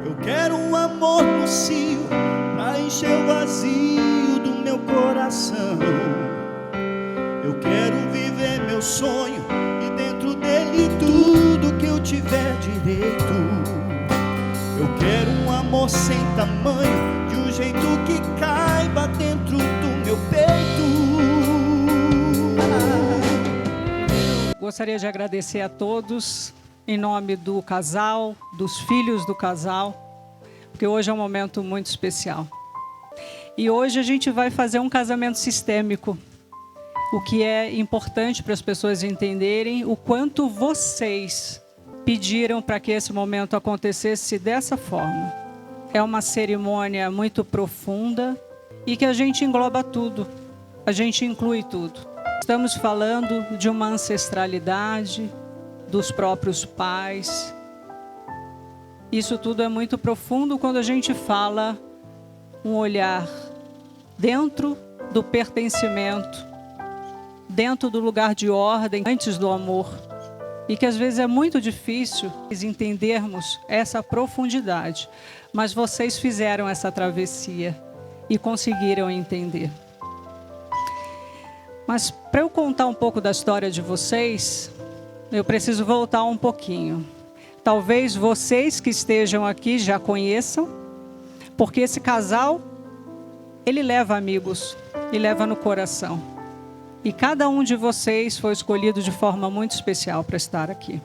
Eu quero um amor macio pra encher o vazio do meu coração. Eu quero viver meu sonho e dentro dele tudo que eu tiver direito. Eu quero um amor sem tamanho, de um jeito que caiba dentro do meu peito. Gostaria de agradecer a todos, em nome do casal, dos filhos do casal, porque hoje é um momento muito especial. E hoje a gente vai fazer um casamento sistêmico, o que é importante para as pessoas entenderem o quanto vocês pediram para que esse momento acontecesse dessa forma. É uma cerimônia muito profunda e que a gente engloba tudo, a gente inclui tudo. Estamos falando de uma ancestralidade, dos próprios pais. Isso tudo é muito profundo quando a gente fala um olhar dentro do pertencimento, dentro do lugar de ordem, antes do amor. E que às vezes é muito difícil entendermos essa profundidade. Mas vocês fizeram essa travessia e conseguiram entender. Mas para eu contar um pouco da história de vocês, eu preciso voltar um pouquinho. Talvez vocês que estejam aqui já conheçam, porque esse casal, ele leva amigos e leva no coração. E cada um de vocês foi escolhido de forma muito especial para estar aqui.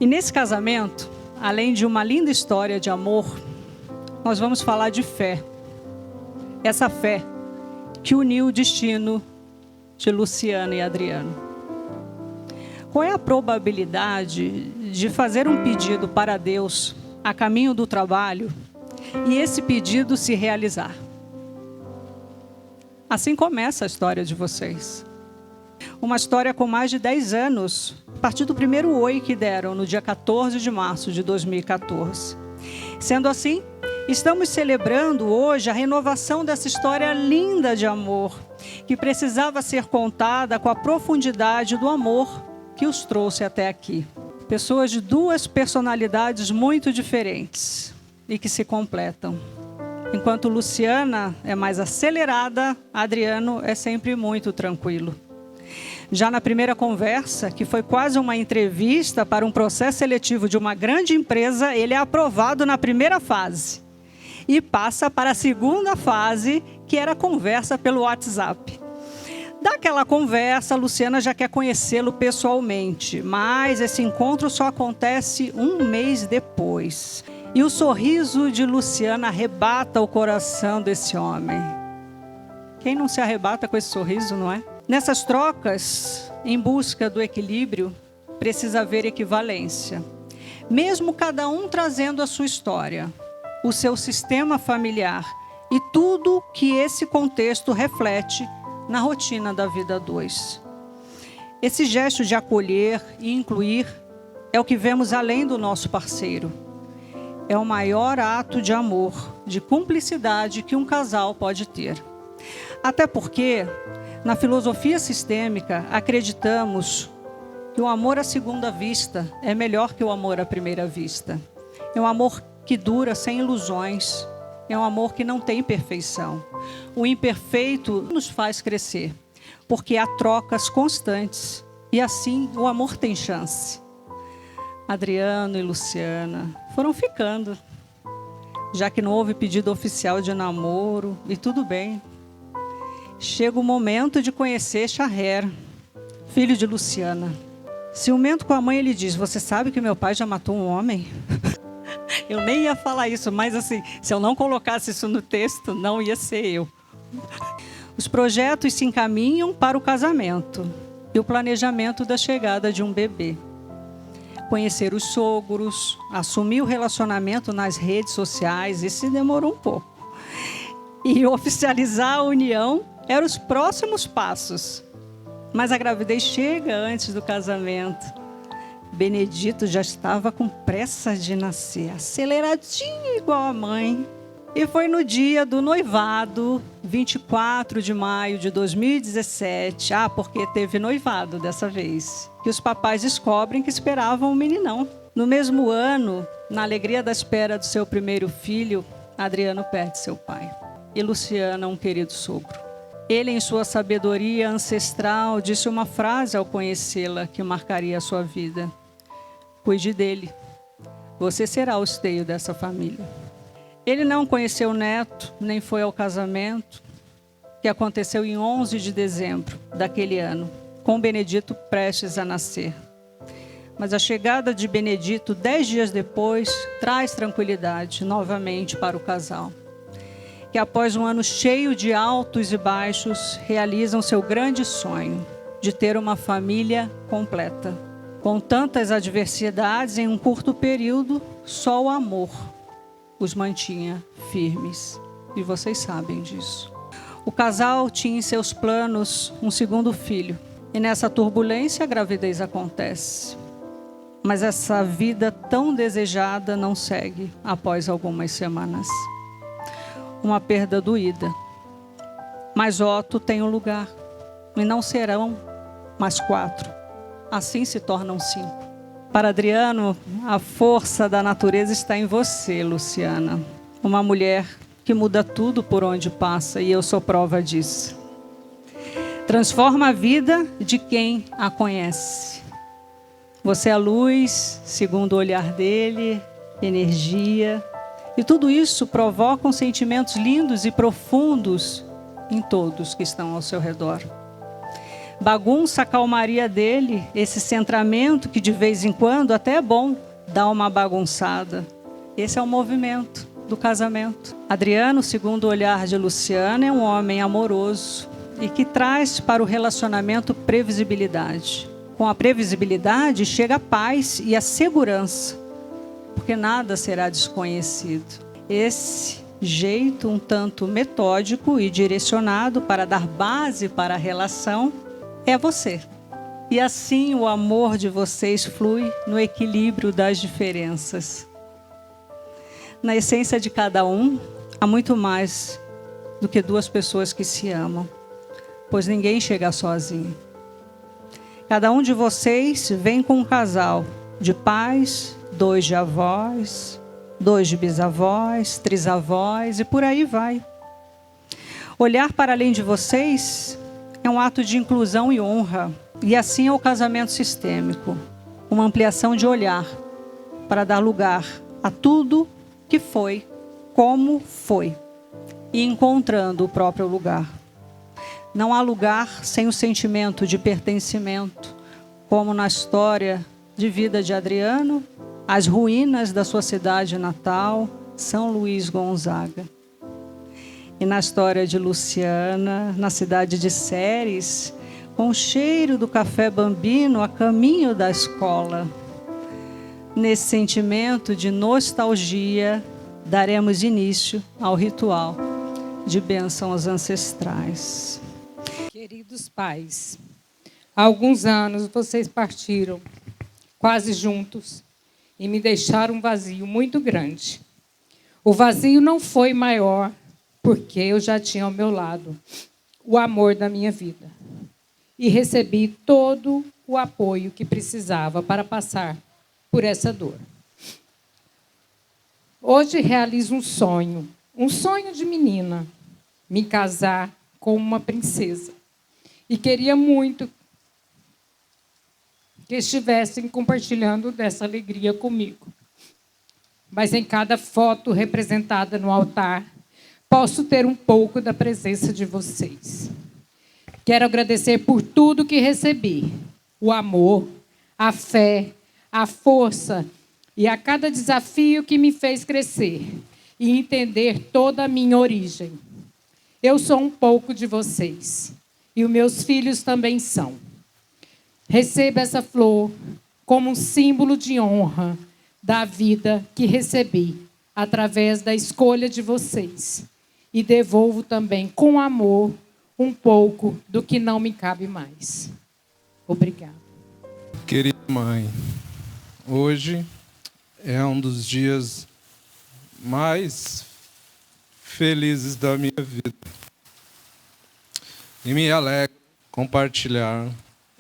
E nesse casamento, além de uma linda história de amor, nós vamos falar de fé. Essa fé que uniu o destino de Luciana e Adriano. Qual é a probabilidade de fazer um pedido para Deus a caminho do trabalho e esse pedido se realizar? Assim começa a história de vocês. Uma história com mais de 10 anos, a partir do primeiro oi que deram no dia 14 de março de 2014. Sendo assim, estamos celebrando hoje a renovação dessa história linda de amor, que precisava ser contada com a profundidade do amor que os trouxe até aqui. Pessoas de duas personalidades muito diferentes e que se completam. Enquanto Luciana é mais acelerada, Adriano é sempre muito tranquilo. Já na primeira conversa, que foi quase uma entrevista para um processo seletivo de uma grande empresa, ele é aprovado na primeira fase. E passa para a segunda fase, que era a conversa pelo WhatsApp. Daquela conversa, a Luciana já quer conhecê-lo pessoalmente, mas esse encontro só acontece um mês depois. E o sorriso de Luciana arrebata o coração desse homem. Quem não se arrebata com esse sorriso, não é? Nessas trocas, em busca do equilíbrio, precisa haver equivalência. Mesmo cada um trazendo a sua história, o seu sistema familiar e tudo que esse contexto reflete na rotina da vida a dois. Esse gesto de acolher e incluir é o que vemos além do nosso parceiro. É o maior ato de amor, de cumplicidade que um casal pode ter. Até porque, na filosofia sistêmica, acreditamos que o amor à segunda vista é melhor que o amor à primeira vista. É um amor que dura sem ilusões. É um amor que não tem perfeição. O imperfeito nos faz crescer, porque há trocas constantes e assim o amor tem chance. Adriano e Luciana foram ficando, já que não houve pedido oficial de namoro e tudo bem. Chega o momento de conhecer Shaher, filho de Luciana. Ciumento com a mãe, ele diz: você sabe que meu pai já matou um homem? Eu nem ia falar isso, mas assim, se eu não colocasse isso no texto, não ia ser eu. Os projetos se encaminham para o casamento e o planejamento da chegada de um bebê. Conhecer os sogros, assumir o relacionamento nas redes sociais, isso demorou um pouco. E oficializar a união eram os próximos passos. Mas a gravidez chega antes do casamento. Benedito já estava com pressa de nascer, aceleradinho igual a mãe. E foi no dia do noivado, 24 de maio de 2017, porque teve noivado dessa vez, que os papais descobrem que esperavam um meninão. No mesmo ano, na alegria da espera do seu primeiro filho, Adriano perde seu pai. E Luciana, um querido sogro. Ele, em sua sabedoria ancestral, disse uma frase ao conhecê-la que marcaria a sua vida: cuide dele, você será o esteio dessa família. Ele não conheceu o neto, nem foi ao casamento, que aconteceu em 11 de dezembro daquele ano, com Benedito prestes a nascer. Mas a chegada de Benedito, 10 dias depois, traz tranquilidade novamente para o casal, que após um ano cheio de altos e baixos, realizam seu grande sonho de ter uma família completa. Com tantas adversidades em um curto período, só o amor os mantinha firmes. E vocês sabem disso. O casal tinha em seus planos um segundo filho. E nessa turbulência a gravidez acontece. Mas essa vida tão desejada não segue após algumas semanas. Uma perda doída. Mas Otto tem um lugar. E não serão mais 4. Assim se tornam 5. Para Adriano, a força da natureza está em você, Luciana. Uma mulher que muda tudo por onde passa, e eu sou prova disso. Transforma a vida de quem a conhece. Você é a luz, segundo o olhar dele, energia. E tudo isso provoca sentimentos lindos e profundos em todos que estão ao seu redor. Bagunça a calmaria dele, esse centramento que de vez em quando até é bom dar uma bagunçada. Esse é o movimento do casamento. Adriano, segundo o olhar de Luciana, é um homem amoroso e que traz para o relacionamento previsibilidade. Com a previsibilidade chega a paz e a segurança, porque nada será desconhecido. Esse jeito um tanto metódico e direcionado para dar base para a relação é você. E assim o amor de vocês flui no equilíbrio das diferenças. Na essência de cada um, há muito mais do que 2 pessoas que se amam, pois ninguém chega sozinho. Cada um de vocês vem com um casal de pais, 2 de avós, 2 de bisavós, trisavós e por aí vai. Olhar para além de vocês é um ato de inclusão e honra. E assim é o casamento sistêmico. Uma ampliação de olhar para dar lugar a tudo que foi, como foi. E encontrando o próprio lugar. Não há lugar sem o sentimento de pertencimento, como na história de vida de Adriano, as ruínas da sua cidade natal, São Luís Gonzaga. E na história de Luciana, na cidade de Séries, com o cheiro do café Bambino a caminho da escola. Nesse sentimento de nostalgia, daremos início ao ritual de bênçãos ancestrais. Queridos pais, há alguns anos vocês partiram quase juntos e me deixaram um vazio muito grande. O vazio não foi maior porque eu já tinha ao meu lado o amor da minha vida e recebi todo o apoio que precisava para passar por essa dor. Hoje realizo um sonho de menina, me casar com uma princesa. E queria muito que estivessem compartilhando dessa alegria comigo. Mas em cada foto representada no altar, posso ter um pouco da presença de vocês. Quero agradecer por tudo que recebi. O amor, a fé, a força e a cada desafio que me fez crescer e entender toda a minha origem. Eu sou um pouco de vocês. E os meus filhos também são. Receba essa flor como um símbolo de honra da vida que recebi através da escolha de vocês. E devolvo também com amor um pouco do que não me cabe mais. Obrigada. Querida mãe, hoje é um dos dias mais felizes da minha vida. E me alegra compartilhar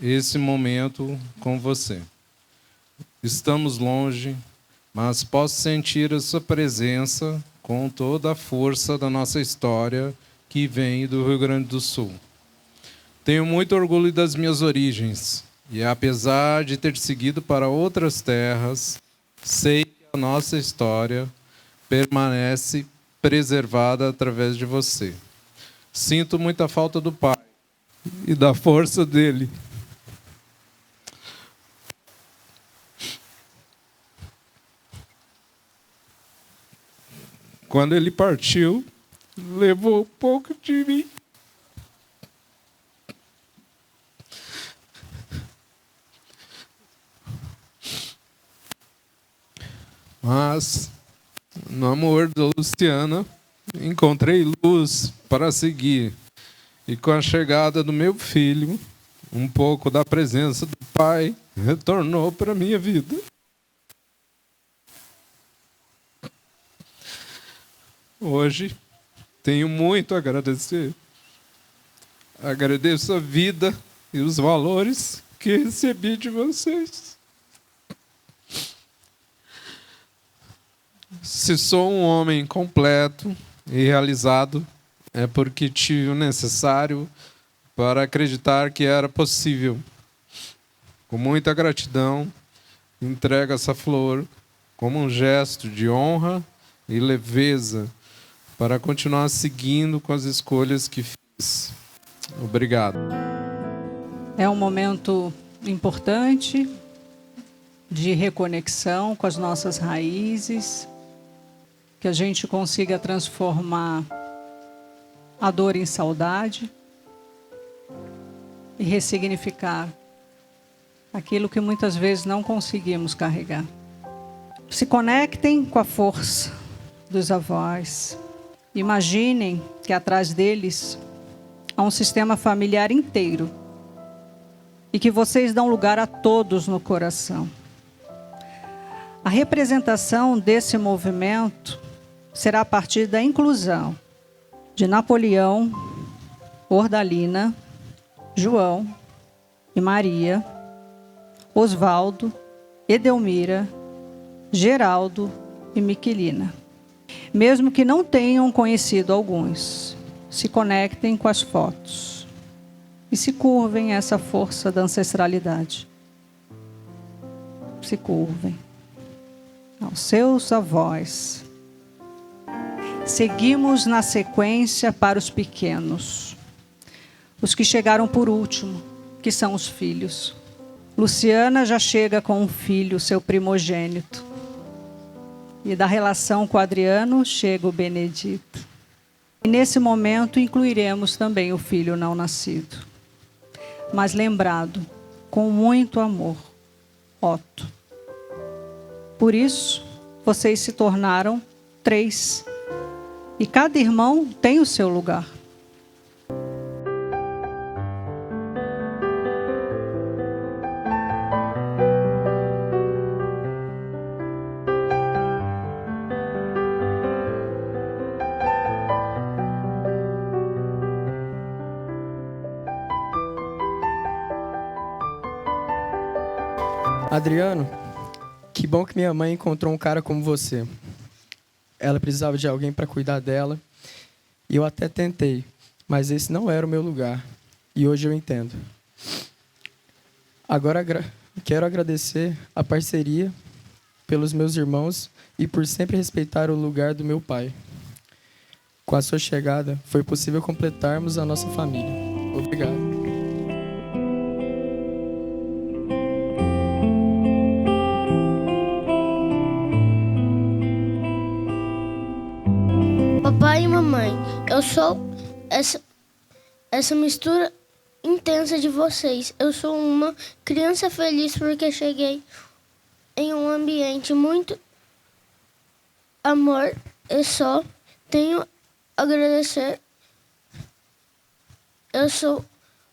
esse momento com você. estamos longe, mas posso sentir a sua presença com toda a força da nossa história que vem do Rio Grande do Sul. Tenho muito orgulho das minhas origens e, apesar de ter seguido para outras terras, sei que a nossa história permanece preservada através de você. Sinto muita falta do Pai e da força dele. Quando ele partiu, levou um pouco de mim. Mas, no amor da Luciana, encontrei luz para seguir. E com a chegada do meu filho, um pouco da presença do Pai retornou para a minha vida. Hoje, tenho muito a agradecer. Agradeço a vida e os valores que recebi de vocês. Se sou um homem completo e realizado, é porque tive o necessário para acreditar que era possível. Com muita gratidão, entrego essa flor como um gesto de honra e leveza para continuar seguindo com as escolhas que fiz. Obrigado. É um momento importante de reconexão com as nossas raízes, que a gente consiga transformar a dor em saudade e ressignificar aquilo que muitas vezes não conseguimos carregar. Se conectem com a força dos avós. Imaginem que atrás deles há um sistema familiar inteiro e que vocês dão lugar a todos no coração. A representação desse movimento será a partir da inclusão de Napoleão, Ordalina, João e Maria, Osvaldo, Edelmira, Geraldo e Miquelina. Mesmo que não tenham conhecido alguns, se conectem com as fotos e se curvem a essa força da ancestralidade. Se curvem aos seus avós. Seguimos na sequência para os pequenos, os que chegaram por último, que são os filhos. Luciana já chega com um filho, seu primogênito. E da relação com Adriano chega o Benedito. E nesse momento incluiremos também o filho não nascido, mas lembrado, com muito amor, Otto. Por isso, vocês se tornaram 3. E cada irmão tem o seu lugar. Adriano, que bom que minha mãe encontrou um cara como você. Ela precisava de alguém para cuidar dela. E eu até tentei, mas esse não era o meu lugar. E hoje eu entendo. Agora quero agradecer a parceria pelos meus irmãos e por sempre respeitar o lugar do meu pai. Com a sua chegada, foi possível completarmos a nossa família. Obrigado. Papai e mamãe, eu sou essa mistura intensa de vocês. Eu sou uma criança feliz porque cheguei em um ambiente muito amor e só tenho a agradecer. Eu sou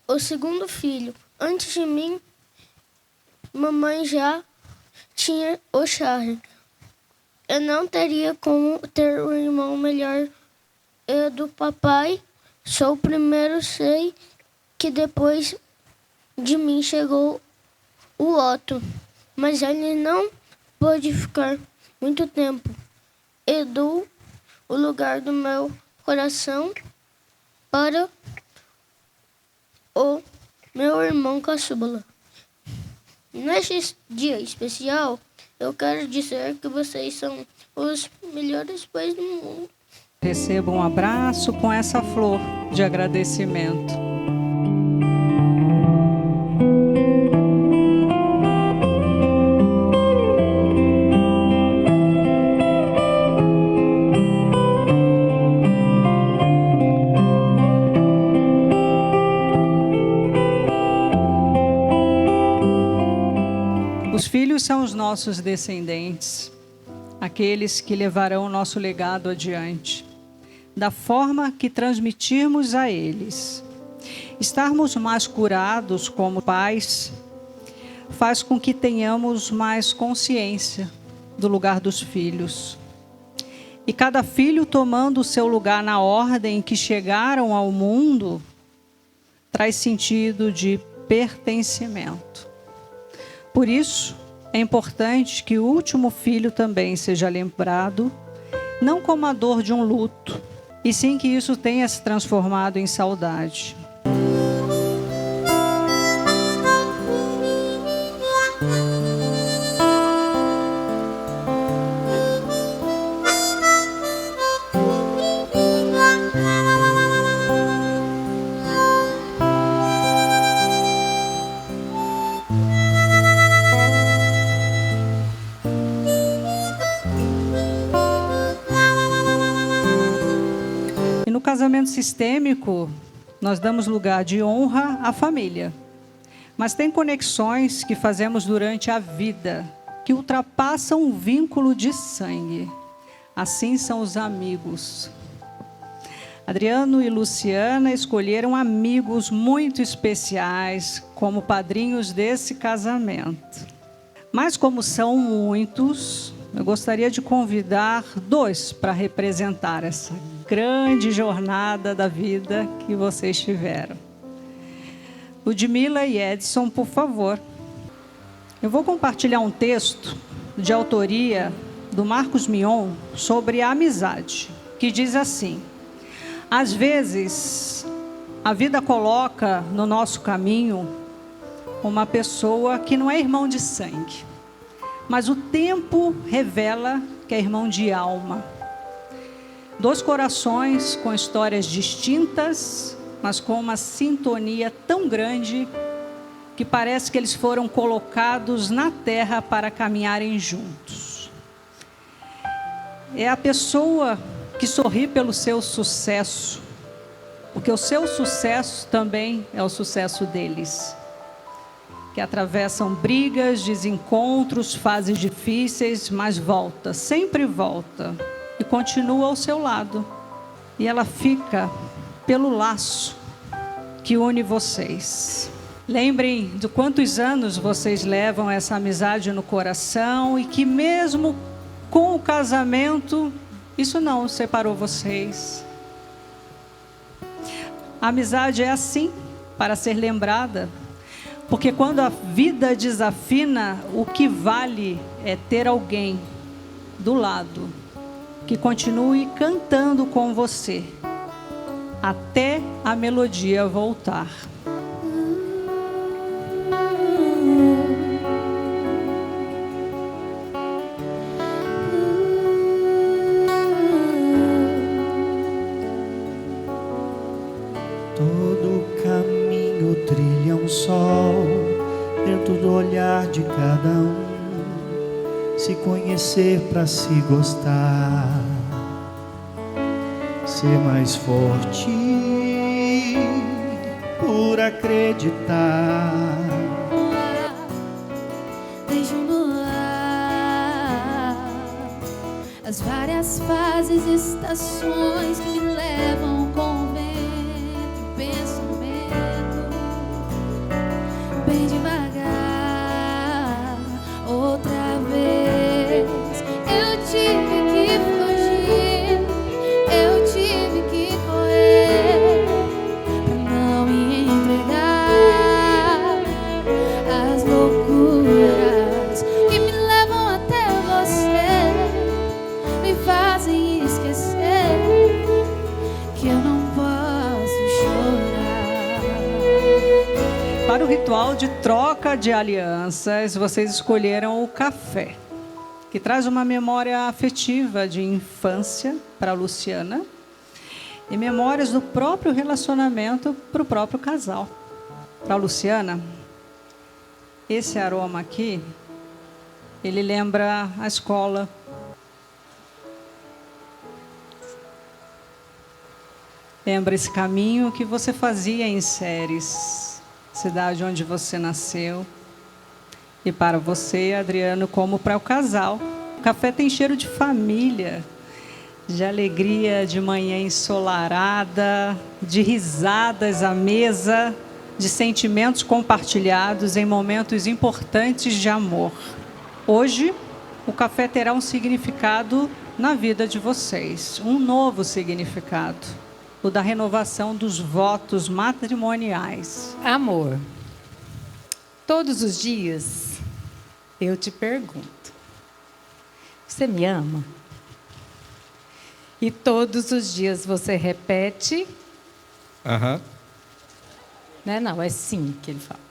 o segundo filho. Antes de mim, mamãe já tinha o Charlie. Eu não teria como ter um irmão melhor do papai. Sou o primeiro, sei que depois de mim chegou o Otto. mas ele não pôde ficar muito tempo. Eu dou o lugar do meu coração para o meu irmão caçula. Neste dia especial, eu quero dizer que vocês são os melhores pais do mundo. Receba um abraço com essa flor de agradecimento. Os filhos são os nossos descendentes, aqueles que levarão o nosso legado adiante, da forma que transmitirmos a eles. Estarmos mais curados como pais faz com que tenhamos mais consciência do lugar dos filhos. E cada filho tomando o seu lugar na ordem em que chegaram ao mundo, traz sentido de pertencimento. Por isso, é importante que o último filho também seja lembrado, não como a dor de um luto, e sim que isso tenha se transformado em saudade. No casamento sistêmico, nós damos lugar de honra à família. Mas tem conexões que fazemos durante a vida, que ultrapassam o vínculo de sangue. Assim são os amigos. Adriano e Luciana escolheram amigos muito especiais como padrinhos desse casamento. Mas como são muitos, eu gostaria de convidar 2 para representar essa grande jornada da vida que vocês tiveram. Ludmila e Edson, por favor. Eu vou compartilhar um texto de autoria do Marcos Mion sobre a amizade, que diz assim: às vezes, a vida coloca no nosso caminho uma pessoa que não é irmão de sangue, mas o tempo revela que é irmão de alma. 2 corações com histórias distintas, mas com uma sintonia tão grande que parece que eles foram colocados na terra para caminharem juntos. É a pessoa que sorri pelo seu sucesso, porque o seu sucesso também é o sucesso deles, que atravessam brigas, desencontros, fases difíceis, mas volta, sempre volta, e continua ao seu lado. E ela fica pelo laço que une vocês. Lembrem de quantos anos vocês levam essa amizade no coração e que mesmo com o casamento, isso não separou vocês. A amizade é assim, para ser lembrada, porque quando a vida desafina, o que vale é ter alguém do lado que continue cantando com você até a melodia voltar. Todo caminho trilha um sol dentro do olhar de cada um. Se conhecer pra se gostar, ser mais forte por acreditar. Deixo no ar as várias fases e estações que me levam com o vento e pensamento. Bem devagar, outra vez. Eu tive que fugir, eu tive que correr pra não me entregar às loucuras ritual de troca de alianças, vocês escolheram o café, que traz uma memória afetiva de infância para a Luciana e memórias do próprio relacionamento para o próprio casal. Para a Luciana, esse aroma aqui, ele lembra a escola. Lembra esse caminho que você fazia em Séries, cidade onde você nasceu. E para você, Adriano, como para o casal, o café tem cheiro de família, de alegria de manhã ensolarada, de risadas à mesa, de sentimentos compartilhados em momentos importantes de amor. Hoje, o café terá um significado na vida de vocês, um novo significado, o da renovação dos votos matrimoniais. Amor, todos os dias eu te pergunto, você me ama? E todos os dias você repete, Aham. né? Não, é sim que ele fala.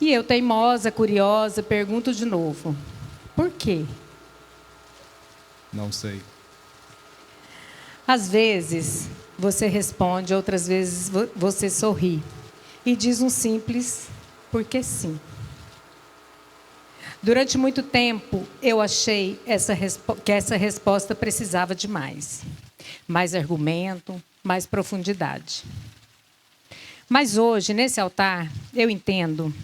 E eu, teimosa, curiosa, pergunto de novo, por quê? Não sei. Às vezes você responde, outras vezes você sorri e diz um simples porque sim. Durante muito tempo, eu achei que essa resposta precisava de mais argumento, mais profundidade. Mas hoje, nesse altar, eu entendo,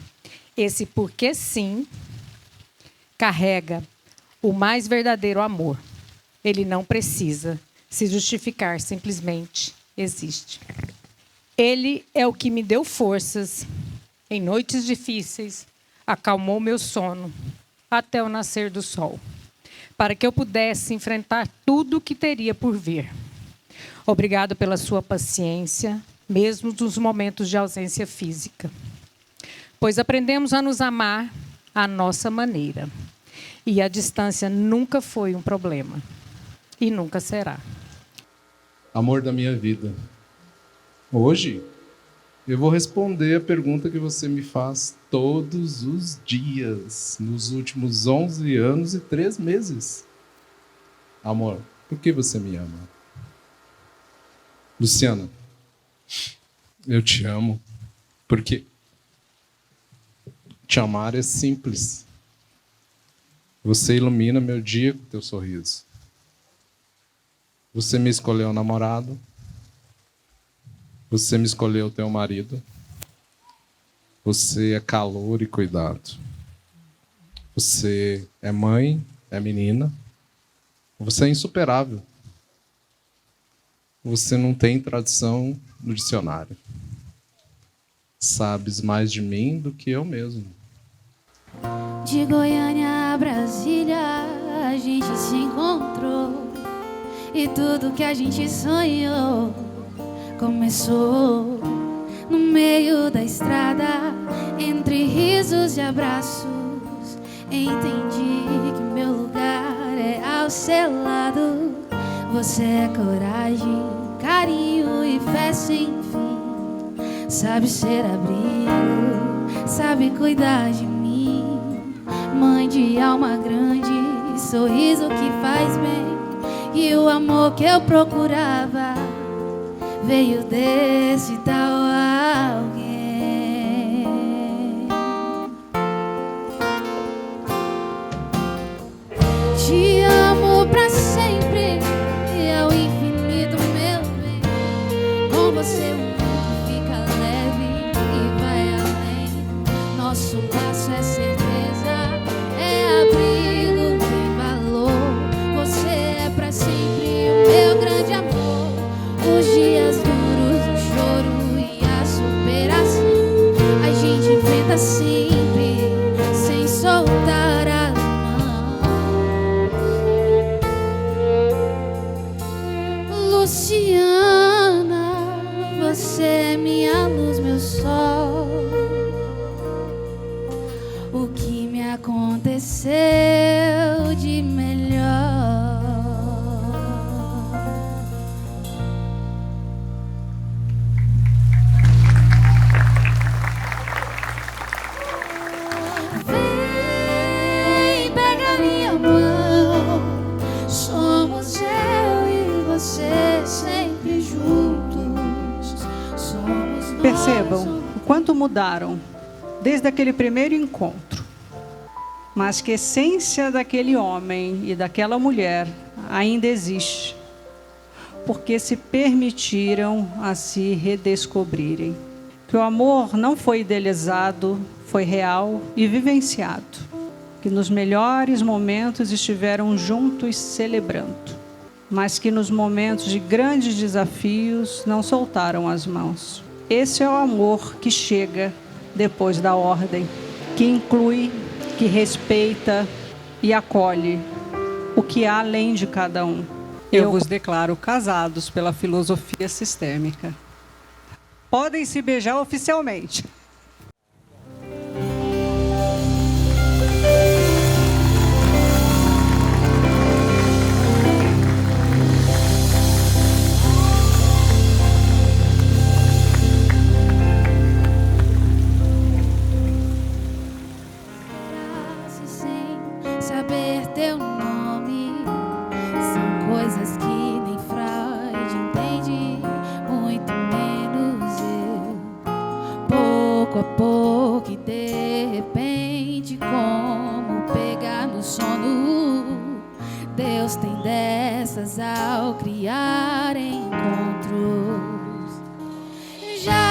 esse porque sim carrega o mais verdadeiro amor. Ele não precisa se justificar, simplesmente existe. Ele é o que me deu forças em noites difíceis, acalmou meu sono até o nascer do sol, para que eu pudesse enfrentar tudo o que teria por vir. Obrigado pela sua paciência, mesmo nos momentos de ausência física, pois aprendemos a nos amar à nossa maneira. E a distância nunca foi um problema e nunca será. Amor da minha vida. Hoje, eu vou responder a pergunta que você me faz todos os dias, nos últimos 11 anos e 3 meses. Amor, por que você me ama? Luciana, eu te amo porque te amar é simples. Você ilumina meu dia com teu sorriso. Você me escolheu namorado. Você me escolheu teu marido. Você é calor e cuidado. Você é mãe, é menina. Você é insuperável. Você não tem tradição no dicionário. Sabes mais de mim do que eu mesmo. De Goiânia a Brasília, a gente se encontrou. E tudo que a gente sonhou começou no meio da estrada, entre risos e abraços. Entendi que meu lugar é ao seu lado. Você é coragem, carinho e fé sem fim. Sabe ser abrigo, sabe cuidar de mim. Mãe de alma grande, sorriso que faz bem. E o amor que eu procurava veio desse tal alguém. Te amo pra sempre e ao infinito, meu bem. Com você o mundo fica leve e vai além. Nosso laço é certeza, é abrigo, tem valor. Você é pra sempre o meu grande amor. Os dias duros, o choro e a superação, a gente enfrenta sempre, sem soltar as mãos. Luciana, você é minha luz, meu sol. O que me aconteceu de melhor? Percebam o quanto mudaram desde aquele primeiro encontro, mas que a essência daquele homem e daquela mulher ainda existe, porque se permitiram a se redescobrirem. Que o amor não foi idealizado, foi real e vivenciado. Que nos melhores momentos estiveram juntos celebrando, mas que nos momentos de grandes desafios não soltaram as mãos. Esse é o amor que chega depois da ordem, que inclui, que respeita e acolhe o que há além de cada um. Eu vos declaro casados pela filosofia sistêmica. Podem se beijar oficialmente. Sem saber teu nome, são coisas que nem Freud entende, muito menos eu. Pouco a pouco e de repente, como pegar no sono, Deus tem dessas ao criar encontros. Já